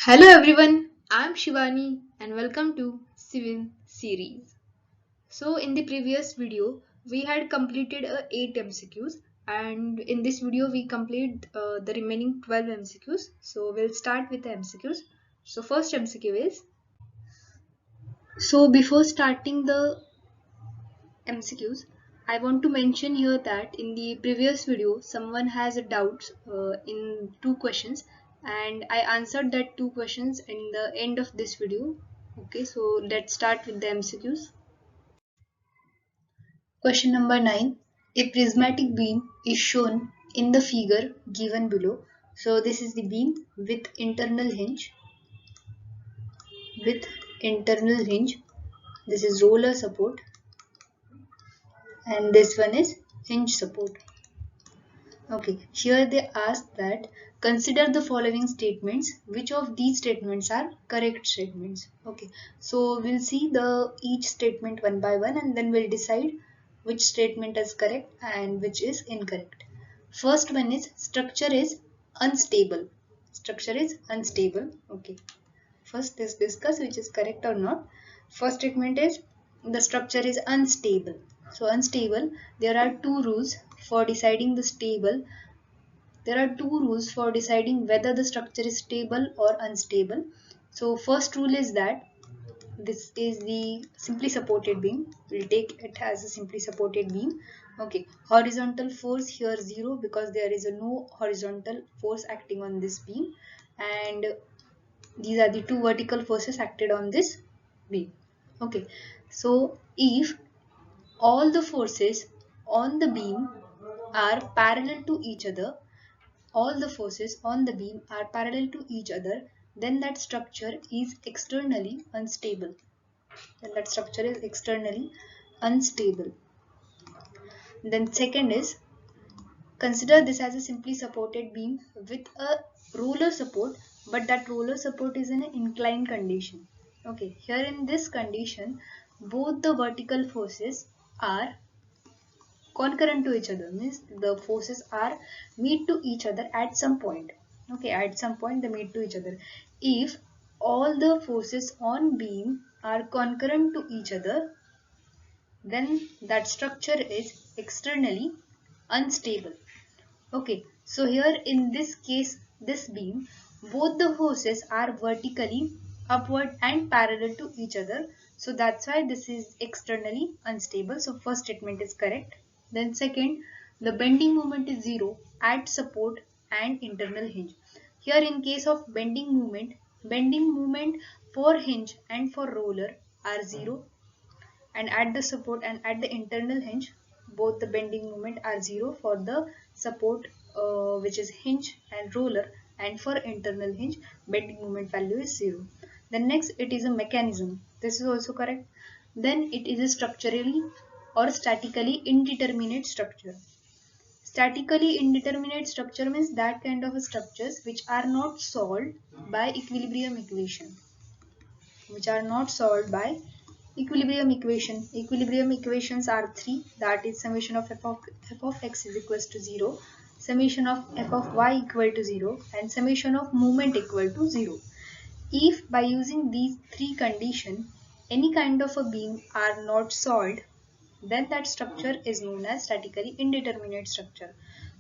Hello everyone, I'm Shivani and welcome to Civil series. So in the previous video we had completed 8 MCQs and in this video we complete the remaining 12 MCQs. So we'll start with the MCQs. So first MCQ is, so before starting the MCQs, I want to mention here that in the previous video someone has a doubt in two questions and I answered that two questions in the end of this video. Okay, so let's start with the MCQs. Question number 9. A prismatic beam is shown in the figure given below. So this is the beam with internal hinge. With internal hinge. This is roller support and this one is hinge support. Okay, here they ask that consider the following statements. Which of these statements are correct statements? Okay, so we'll see the each statement one by one and then we'll decide which statement is correct and which is incorrect. First one is structure is unstable. Structure is unstable. Okay, first let's discuss which is correct or not. First statement is the structure is unstable. So unstable, there are two rules for deciding the stable. There are two rules for deciding whether the structure is stable or unstable. So first rule is that this is the simply supported beam. We'll take it as a simply supported beam. Okay, horizontal force here 0 because there is a no horizontal force acting on this beam, and these are the two vertical forces acted on this beam. Okay, so if all the forces on the beam are parallel to each other, all the forces on the beam are parallel to each other, then that structure is externally unstable. Then that structure is externally unstable. Then second is, consider this as a simply supported beam with a roller support, but that roller support is in an inclined condition. Okay, here in this condition, both the vertical forces are concurrent to each other, means the forces are meet to each other at some point. Okay, at some point they meet to each other. If all the forces on beam are concurrent to each other, then that structure is externally unstable. Okay, so here in this case, this beam, both the forces are vertically upward and parallel to each other. So that's why this is externally unstable. So first statement is correct. Then second, the bending moment is 0 at support and internal hinge. Here in case of bending moment for hinge and for roller are 0, and at the support and at the internal hinge both the bending moment are 0 for the support, which is hinge and roller, and for internal hinge bending moment value is 0. Then next, it is a mechanism. This is also correct. Then it is a structurally or statically indeterminate structure. Statically indeterminate structure means that kind of structures which are not solved by equilibrium equation, which are not solved by equilibrium equation. Equilibrium equations are three, that is summation of f of x is equals to 0, summation of f of y equal to 0, and summation of moment equal to 0. If by using these three conditions any kind of a beam are not solved, then that structure is known as statically indeterminate structure.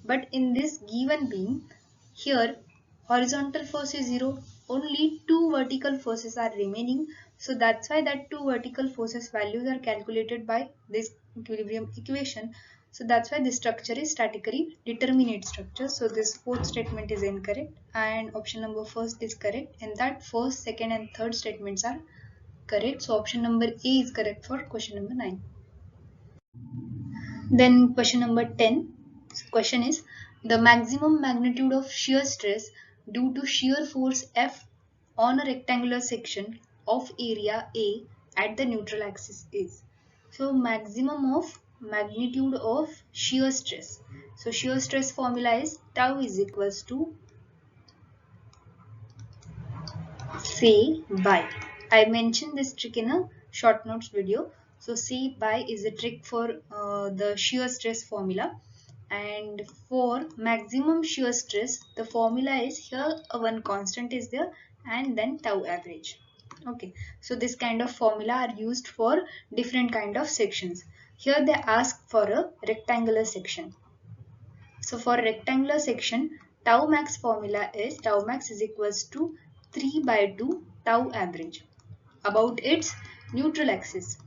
But in this given beam, here horizontal force is 0, only two vertical forces are remaining. So that's why that two vertical forces values are calculated by this equilibrium equation. So that's why this structure is statically determinate structure. So this fourth statement is incorrect and option number first is correct. In that first, second and third statements are correct. So option number A is correct for question number 9. Then question number 10. Question is, the maximum magnitude of shear stress due to shear force F on a rectangular section of area A at the neutral axis is. So maximum of magnitude of shear stress. So shear stress formula is tau is equals to say by. I mentioned this trick in a short notes video. So say by is a trick for the shear stress formula. And for maximum shear stress, the formula is here, one constant is there and then tau average. Okay, so this kind of formula are used for different kind of sections. Here they ask for a rectangular section. So for rectangular section, tau max formula is tau max is equals to 3/2 tau average about its neutral axis.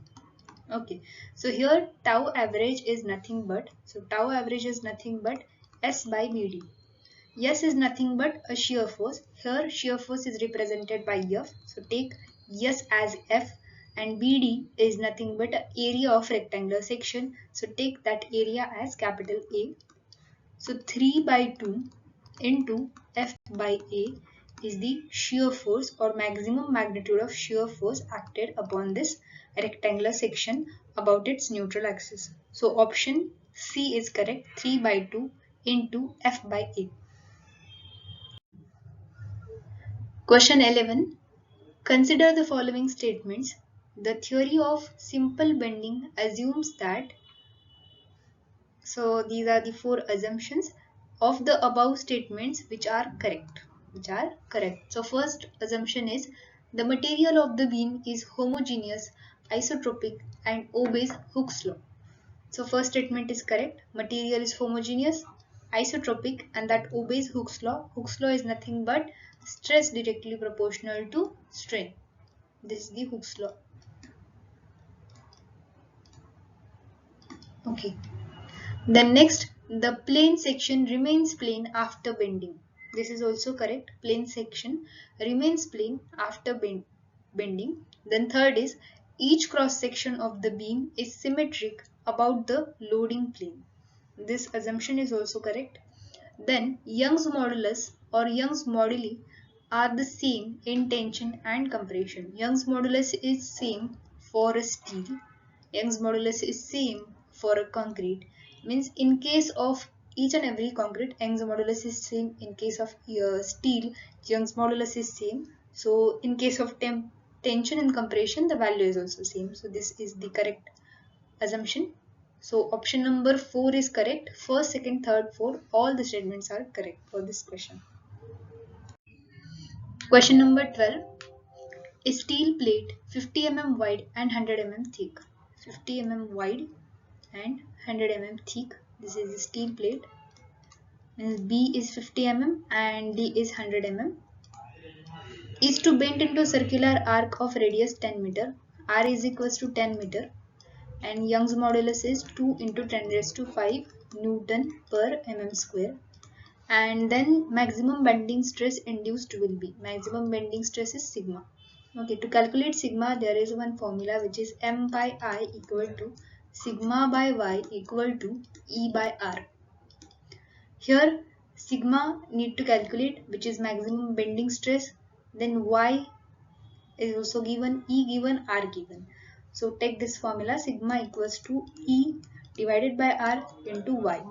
Okay, so here tau average is nothing but, S by BD. S is nothing but a shear force. Here shear force is represented by F. So take S as F, and BD is nothing but area of rectangular section. So take that area as capital A. So 3/2 into F by A is the shear force or maximum magnitude of shear force acted upon this rectangular section about its neutral axis. So option C is correct, 3/2 into F by A. Question 11. Consider the following statements. The theory of simple bending assumes that, so these are the four assumptions of the above statements which are correct. So first assumption is the material of the beam is homogeneous, isotropic and obeys Hooke's law. So first statement is correct. Material is homogeneous, isotropic and that obeys Hooke's law. Hooke's law is nothing but stress directly proportional to strain. This is the Hooke's law. Okay. Then next, the plane section remains plane after bending. This is also correct. Plane section remains plane after bending. Then third is each cross section of the beam is symmetric about the loading plane. This assumption is also correct. Then Young's modulus or Young's moduli are the same in tension and compression. Young's modulus is same for a steel. Young's modulus is same for a concrete. Means in case of each and every concrete, Young's modulus is same. In case of steel, Young's modulus is same. So in case of tension and compression, the value is also same. So this is the correct assumption. So option number 4 is correct. First, second, third, fourth, all the statements are correct for this question. Question number 12. A steel plate 50 mm wide and 100 mm thick. 50 mm wide and 100 mm thick. This is a steel plate. Means B is 50 mm and D is 100 mm. Is to bend into a circular arc of radius 10 meter. R is equals to 10 meter. And Young's modulus is 2 into 10 raised to 5 Newton per mm square. And then maximum bending stress induced will be, maximum bending stress is sigma. Okay, to calculate sigma there is one formula which is m by I equal to sigma by y equal to E by R. Here sigma need to calculate, which is maximum bending stress, then y is also given, E given, R given. So take this formula, sigma equals to E divided by R into y.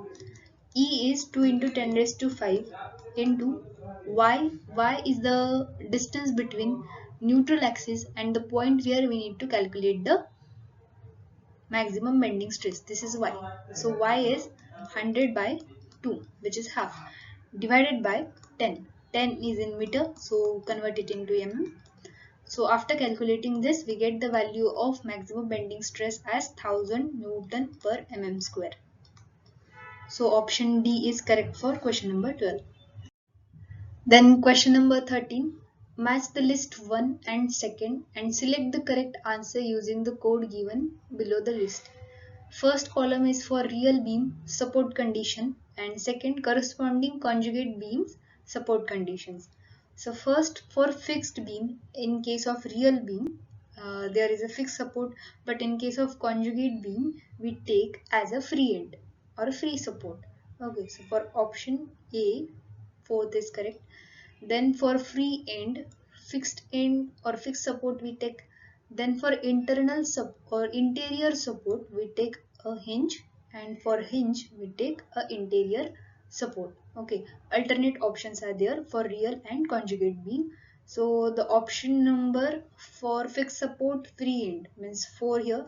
E is 2 into 10 raised to 5 into y. Y is the distance between neutral axis and the point where we need to calculate the maximum bending stress. This is y. So y is 100 by 2, which is half, divided by 10. 10 is in meter, so convert it into mm. So after calculating this, we get the value of maximum bending stress as 1000 Newton per mm square. So option D is correct for question number 12. Then question number 13. Match the list 1 and 2nd and select the correct answer using the code given below the list. First column is for real beam support condition and second corresponding conjugate beams support conditions. So first for fixed beam, in case of real beam there is a fixed support, but in case of conjugate beam we take as a free end or a free support. Okay, so for option A, fourth is correct. Then for free end, fixed end or fixed support we take. Then for internal or interior support we take a hinge, and for hinge we take a interior support. Okay, alternate options are there for real and conjugate beam. So the option number for fixed support free end means 4 here.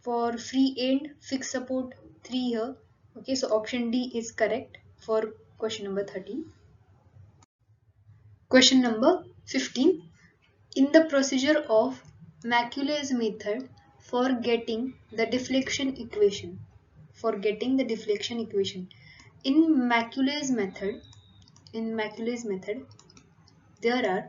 For free end fixed support 3 here. Okay, so option D is correct for question number 13. Question number 15. In the procedure of Macauley's method for getting the deflection equation, in Macauley's method, there are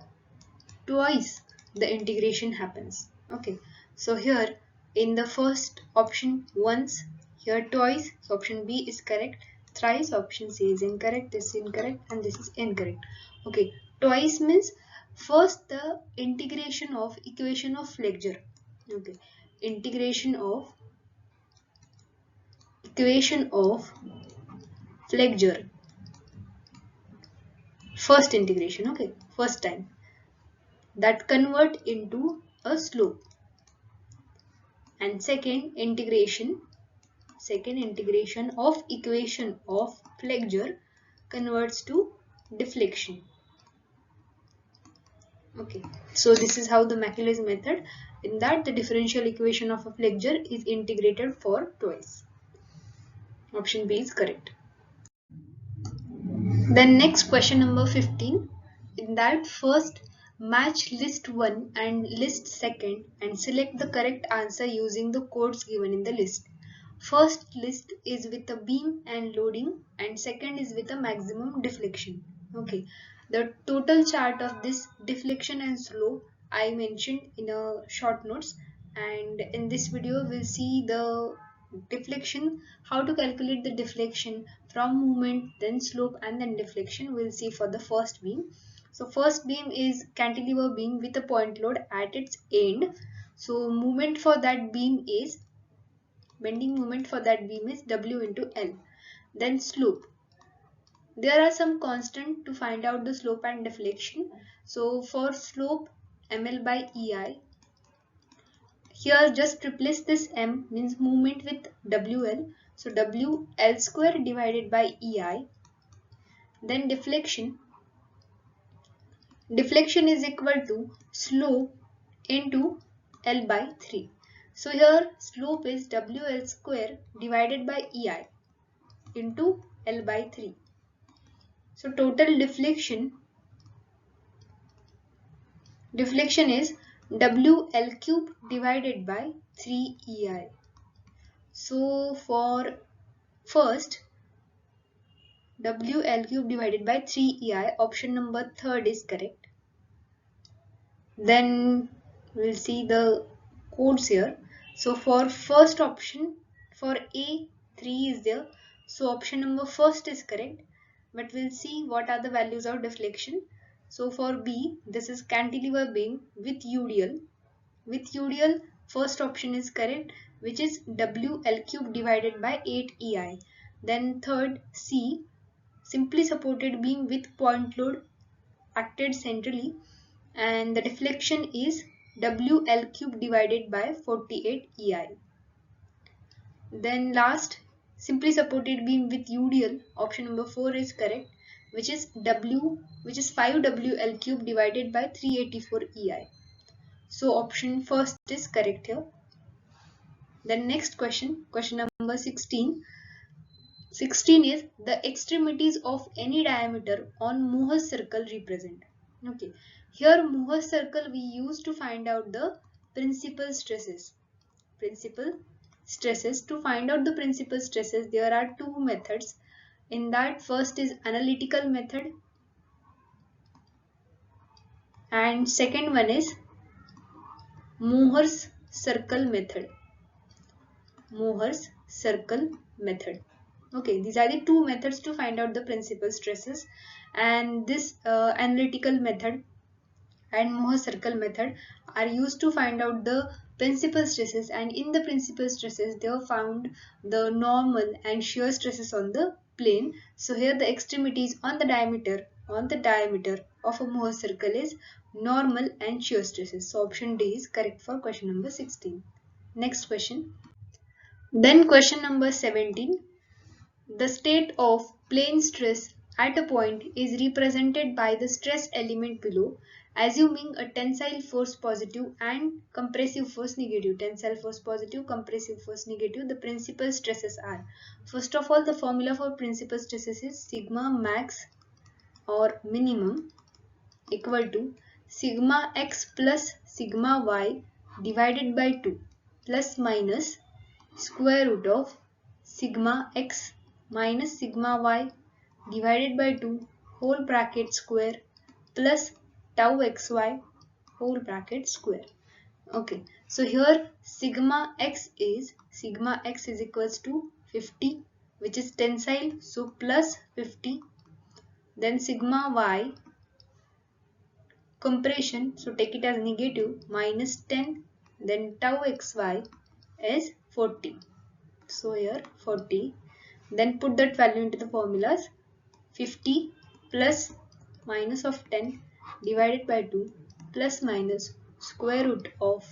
twice the integration happens. Okay, so here in the first option once, here twice, so option B is correct. Thrice, option C is incorrect, this is incorrect, and this is incorrect. Okay, twice means first the integration of equation of flexure. Okay, integration of equation of flexure, first integration, okay, first time, that convert into a slope. And second integration of equation of flexure converts to deflection. Okay, so this is how the Macauley's method, in that the differential equation of a flexure is integrated for twice. Option B is correct. Then next question number 15. In that first match list 1 and list 2 and select the correct answer using the codes given in the list. First list is with a beam and loading and second is with a maximum deflection. Okay, the total chart of this deflection and slope I mentioned in a short notes, and in this video we'll see the deflection, how to calculate the deflection from movement, then slope, and then deflection. We'll see for the first beam. So first beam is cantilever beam with a point load at its end. So movement for that beam is, bending moment for that beam is W into L. Then slope. There are some constant to find out the slope and deflection. So for slope, ML by EI. Here just replace this M, means movement, with WL. So WL square divided by EI. Then deflection. Deflection is equal to slope into L by 3. So here slope is WL square divided by EI into L by 3. So total deflection is WL cube divided by 3 EI. So for first, WL cube divided by 3 EI, option number 3 is correct. Then we'll see the codes here. So for first option, for A, 3 is there. So option number first is correct. But we'll see what are the values of deflection. So for B, this is cantilever beam with UDL. With UDL, first option is correct, which is WL cube divided by 8 EI. Then third, C, simply supported beam with point load acted centrally, and the deflection is WL cube divided by 48 EI. Then last, simply supported beam with UDL, option number 4 is correct, which is 5 WL cube divided by 384 EI. So option first is correct here. Then next question number 16. 16 is the extremities of any diameter on Mohr's circle represent. Okay, here Mohr's circle we use to find out the principal stresses. To find out the principal stresses, there are two methods. In that, first is analytical method and second one is Mohr's circle method. Okay, these are the two methods to find out the principal stresses, and this analytical method and Mohr circle method are used to find out the principal stresses, and in the principal stresses they have found the normal and shear stresses on the plane. So here the extremities on the diameter of a Mohr circle is normal and shear stresses. So option D is correct for question number 16. Next question. Then question number 17. The state of plane stress at a point is represented by the stress element below, assuming a tensile force positive and compressive force negative. Tensile force positive, compressive force negative. The principal stresses are, first of all, the formula for principal stresses is sigma max or minimum equal to sigma x plus sigma y divided by 2 plus minus square root of sigma x minus sigma y divided by 2 whole bracket square plus tau xy whole bracket square. Okay, so here sigma x is equals to 50, which is tensile, so plus 50. Then sigma y compression, so take it as negative, minus 10. Then tau xy is 40. So here 40. Then put that value into the formulas. 50 plus minus of 10 divided by 2 plus minus square root of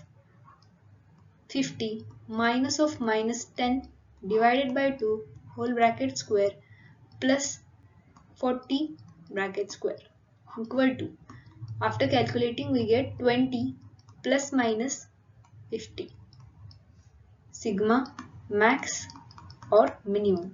50 minus of minus 10 divided by 2 whole bracket square plus 40 bracket square equal to, after calculating we get 20 plus minus 50 sigma max or minimum.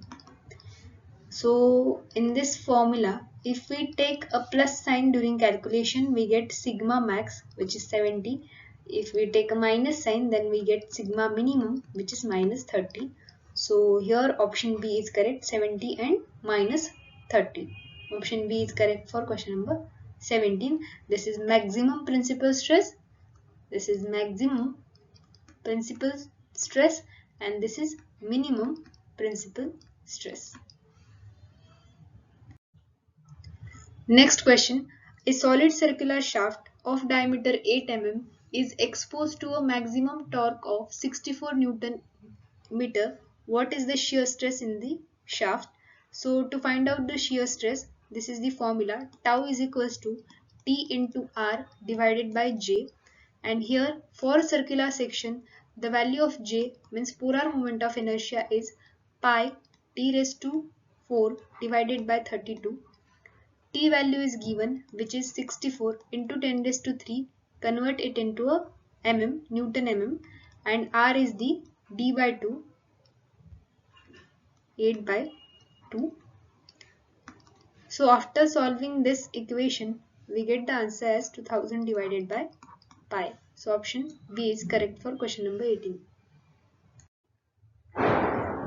So in this formula, if we take a plus sign during calculation, we get sigma max, which is 70. If we take a minus sign, then we get sigma minimum, which is minus 30. So here option B is correct, 70 and minus 30. Option B is correct for question number 17. This is maximum principal stress. This is maximum principal stress, and this is minimum principal stress. Next question. A solid circular shaft of diameter 8 mm is exposed to a maximum torque of 64 Newton meter. What is the shear stress in the shaft? So to find out the shear stress, this is the formula. Tau is equals to T into R divided by J. And here for circular section, the value of J means polar moment of inertia is pi T raised to 4 divided by 32. T value is given, which is 64 into 10 raised to 3. Convert it into a mm, Newton mm, and R is the D by 2, 8 by 2. So after solving this equation, we get the answer as 2000 divided by pi. So option B is correct for question number 18.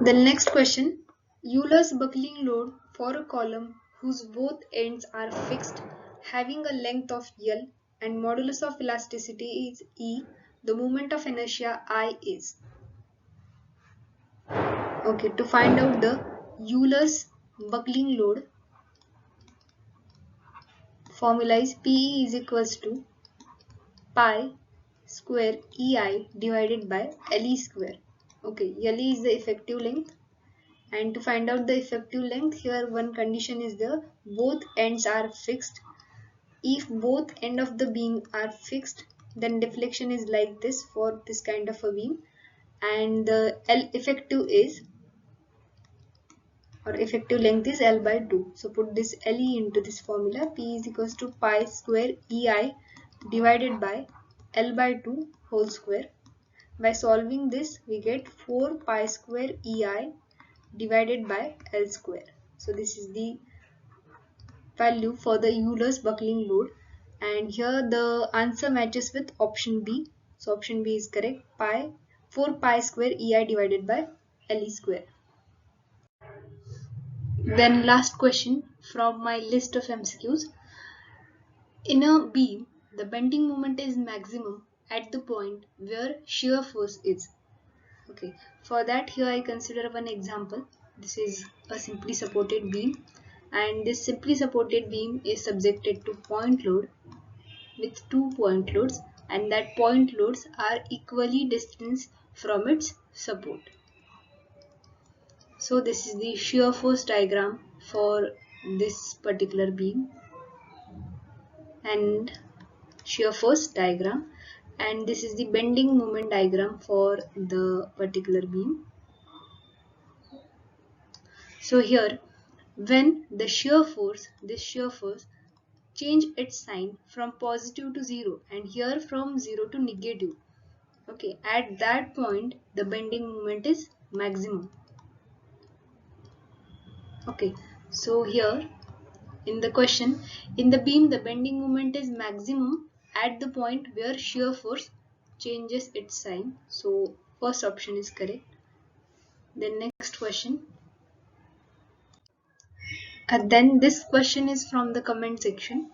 The next question, Euler's buckling load for a column whose both ends are fixed, having a length of L and modulus of elasticity is E, the moment of inertia I is. Okay, to find out the Euler's buckling load, formula is PE is equals to pi square EI divided by LE square. Okay, LE is the effective length. And to find out the effective length, here one condition is there, both ends are fixed. If both end of the beam are fixed, then deflection is like this for this kind of a beam, and the L effective is, or effective length is L by 2. So put this LE into this formula. P is equals to pi square EI divided by L by 2 whole square. By solving this, we get 4 pi square EI divided by L square. So this is the value for the Euler's buckling load, and here the answer matches with option B. So option B is correct, 4 pi square EI divided by LE square. Then last question from my list of MCQs. In a beam, the bending moment is maximum at the point where shear force is. Okay, for that here I consider one example. This is a simply supported beam, and this simply supported beam is subjected to point load with 2 point loads, and that point loads are equally distanced from its support. So this is the shear force diagram for this particular beam and shear force diagram, and this is the bending moment diagram for the particular beam. So here when the shear force, this shear force, change its sign from positive to 0 and here from 0 to negative. Okay, at that point the bending moment is maximum. Okay, so here in the question, in the beam the bending moment is maximum at the point where shear force changes its sign. So first option is correct. Then next question. Then this question is from the comment section,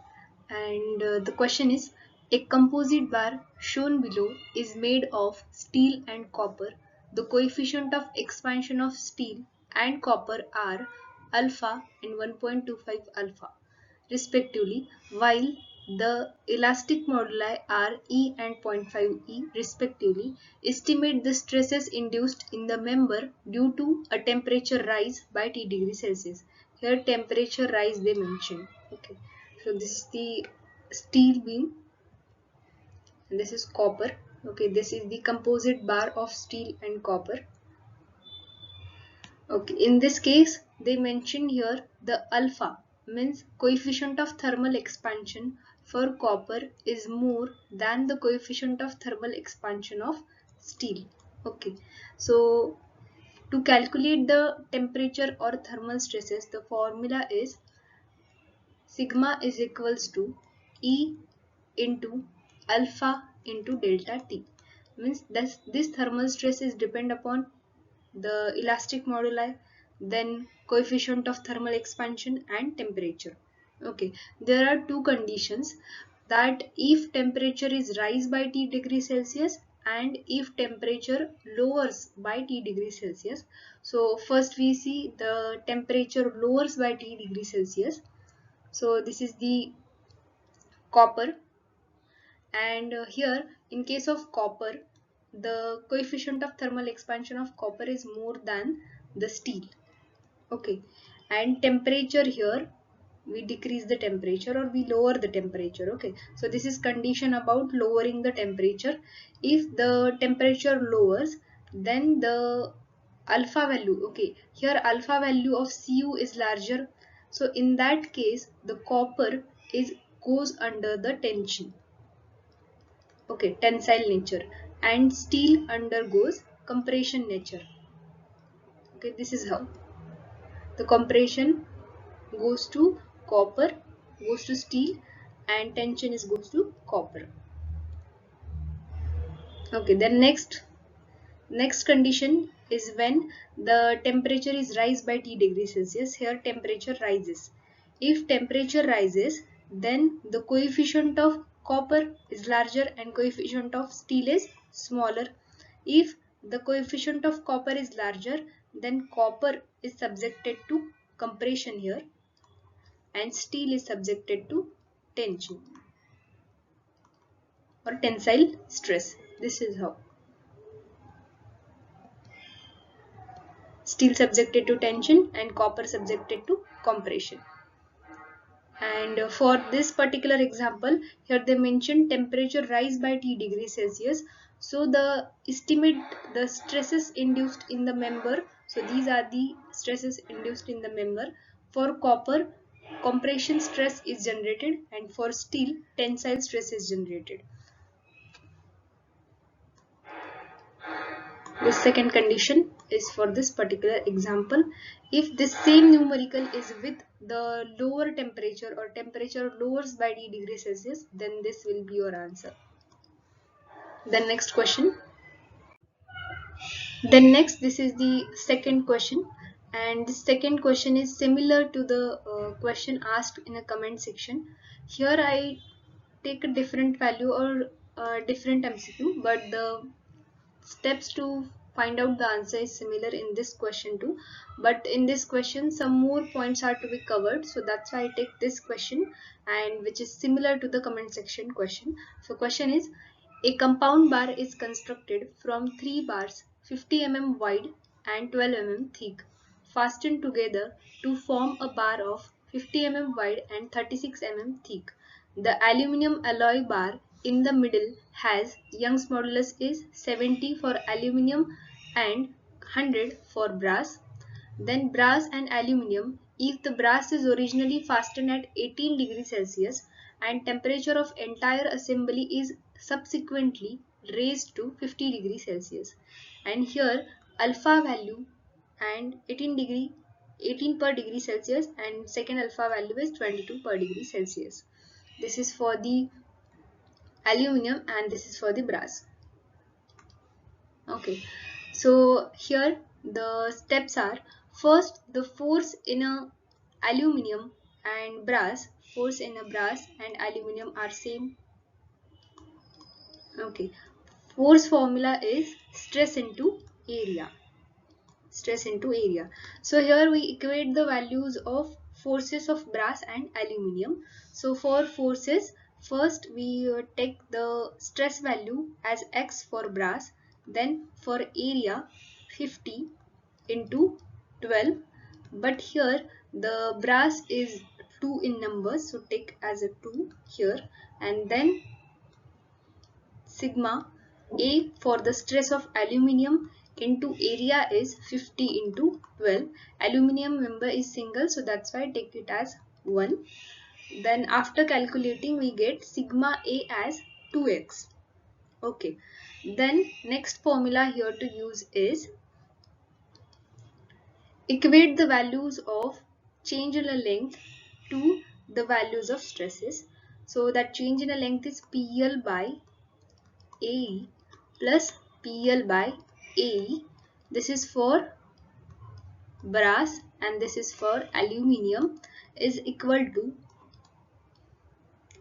and the question is, a composite bar shown below is made of steel and copper. The coefficient of expansion of steel and copper are alpha and 1.25 alpha respectively, while the elastic moduli are E and 0.5 E respectively. Estimate the stresses induced in the member due to a temperature rise by T degrees Celsius. Here temperature rise they mention. Okay, so this is the steel beam and this is copper. Okay, this is the composite bar of steel and copper. Okay, in this case they mention here the alpha means coefficient of thermal expansion for copper is more than the coefficient of thermal expansion of steel. Okay, so to calculate the temperature or thermal stresses, the formula is sigma is equals to E into alpha into delta T. Means this thermal stress is depend upon the elastic moduli, then coefficient of thermal expansion and temperature. Okay, there are two conditions, that if temperature is rise by T degree Celsius and if temperature lowers by T degree Celsius. So first we see the temperature lowers by T degree Celsius. So this is the copper, and here in case of copper the coefficient of thermal expansion of copper is more than the steel. Okay, and temperature here we decrease the temperature or we lower the temperature. Okay, so this is condition about lowering the temperature. If the temperature lowers, then the alpha value, okay, here alpha value of Cu is larger, so in that case the copper is goes under the tension. Okay, tensile nature, and steel undergoes compression nature. Okay, this is how the compression goes to copper, goes to steel, and tension is goes to copper. Okay, then next condition is when the temperature is rise by T degree Celsius. Here temperature rises. If temperature rises, then the coefficient of copper is larger and coefficient of steel is smaller. If the coefficient of copper is larger, then copper is subjected to compression here and steel is subjected to tension or tensile stress. This is how. Steel subjected to tension and copper subjected to compression. And for this particular example, here they mention temperature rise by T degree Celsius. So the estimate the stresses induced in the member. So these are the stresses induced in the member. For copper, compression stress is generated, and for steel, tensile stress is generated. The second condition is for this particular example. If this same numerical is with the lower temperature or temperature lowers by T degree Celsius, then this will be your answer. Then next question. Then next, this is the second question, and the second question is similar to the question asked in a comment section. Here I take a different value or different MCQ, but the steps to find out the answer is similar in this question too, but in this question some more points are to be covered, so that's why I take this question, and which is similar to the comment section question. So question is, a compound bar is constructed from 3 bars 50 mm wide and 12 mm thick, fastened together to form a bar of 50 mm wide and 36 mm thick. The aluminum alloy bar in the middle has Young's modulus is 70 for aluminum and 100 for brass. Then brass and aluminum if the brass is originally fastened at 18 degrees Celsius and temperature of entire assembly is subsequently raised to 50 degrees Celsius. And here alpha value and 18 per degree Celsius and second alpha value is 22 per degree Celsius. This is for the aluminium and this is for the brass. Okay, so here the steps are: first, the force in a aluminium and brass, force in a brass and aluminium are same. Okay, force formula is stress into area. Stress into area. So here we equate the values of forces of brass and aluminium. So for forces, first we take the stress value as x for brass, then for area 50 into 12, but here the brass is 2 in numbers, so take as a 2 here, and then sigma A for the stress of aluminium into area is 50 into 12. Aluminium member is single, so that's why I take it as 1. Then after calculating we get sigma A as 2x. Okay. Then next formula here to use is equate the values of change in a length to the values of stresses. So that change in a length is PL by AE plus PL by AE. This is for brass and this is for aluminium, is equal to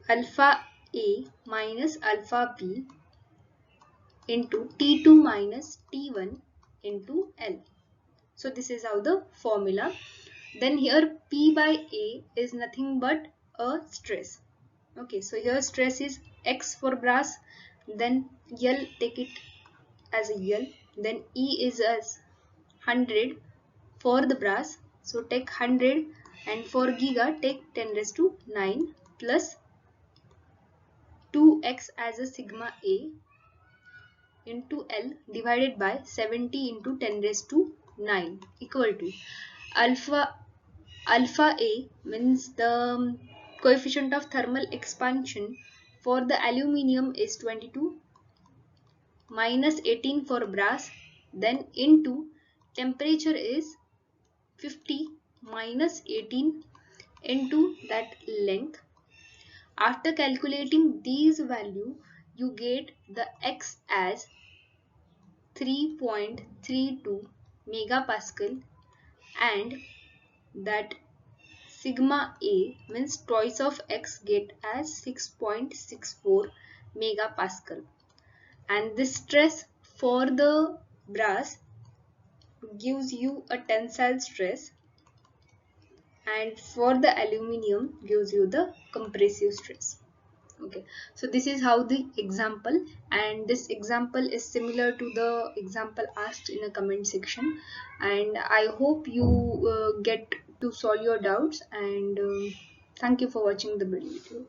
alpha A minus alpha B into T2 minus T1 into L. So this is how the formula. Then here P by A is nothing but a stress. Okay, so here stress is X for brass, then L, take it as a L, then E is as 100 for the brass, so take 100, and for giga take 10 raised to 9 plus 2x as a sigma A into L divided by 70 into 10 raised to 9 equal to alpha A means the coefficient of thermal expansion for the aluminium is 22 minus 18 for brass, then into temperature is 50 minus 18 into that length. After calculating these value, you get the X as 3.32 megapascal and that sigma A means twice of X get as 6.64 megapascal, and this stress for the brass gives you a tensile stress and for the aluminium gives you the compressive stress. Okay, so this is how the example, and this example is similar to the example asked in a comment section, and I hope you get to solve your doubts, and thank you for watching the video.